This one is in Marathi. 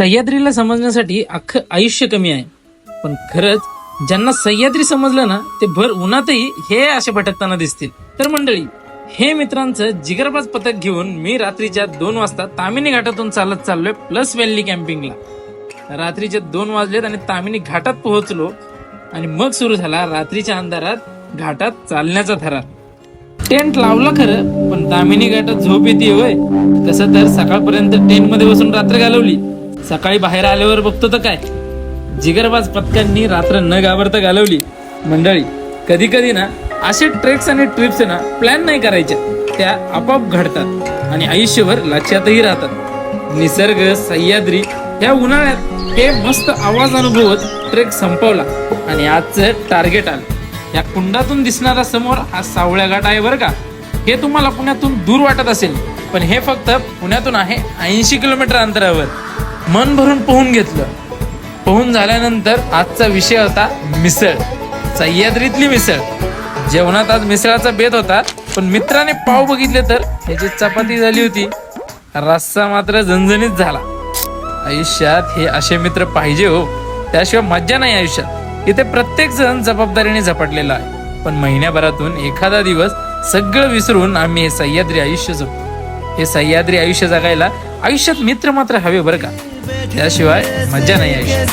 सह्याद्रीला समजण्यासाठी अख्खं आयुष्य कमी आहे, पण खरंच ज्यांना सह्याद्री समजलं ना ते भर उन्हातही हे असे भटकताना दिसतील. तर मंडळी, हे मित्रांचं जिगरबाज पथक घेऊन मी रात्रीच्या 2 वाजता तामिनी घाटातून चालत चाललोय प्लस व्हॅली कॅम्पिंगला. रात्रीचे 2 वाजलेत आणि तामिनी घाटात पोहोचलो आणि मग सुरू झाला रात्रीच्या अंधारात घाटात चालण्याचा थरार. टेंट लावला खरं, पण तामिनी घाटात झोप येते होय. तसं तर सकाळपर्यंत टेंट मध्ये बसून रात्र घालवली. सकाळी बाहेर आल्यावर बघतो तर काय, जिगरबाज पथकांनी रात्र न घाबरता घालवली. मंडळी, कधी कधी ना असे ट्रेक्स आणि ट्रिप्स ना प्लॅन नाही करायच्या, त्या आपोआप घडतात आणि आयुष्यभर लक्षातही राहतात. निसर्ग, सह्याद्री या उन्हाळ्यात हे मस्त आवाज अनुभवत ट्रेक संपवला आणि आजचं टार्गेट आलं. या कुंडातून दिसणारा समोर हा सावळ्या घाट आहे बरं का. हे तुम्हाला पुण्यातून दूर वाटत असेल, पण हे फक्त पुण्यातून आहे 80 किलोमीटर अंतरावर. मन भरून पोहून घेतलं. पोहून झाल्यानंतर आजचा विषय होता मिसळ, सह्याद्रीतली मिसळ. जेवणात आज मिसळाचा बेत होता, पण मित्राने पाव बघितले तर ह्याची चपाती झाली होती. रस्सा मात्र झणझणीत झाला. आयुष्यात हे असे मित्र पाहिजे हो, त्याशिवाय मज्जा नाही आयुष्यात. इथे प्रत्येक जण जबाबदारीने झपटलेला आहे, पण महिन्याभरातून एखादा दिवस सगळं विसरून आम्ही हे सह्याद्री आयुष्य जगतो. हे सह्याद्री आयुष्य जगायला आयुष्यात मित्र मात्र हवे बरं का, त्याशिवाय मज्जा नाही आयुष्यात.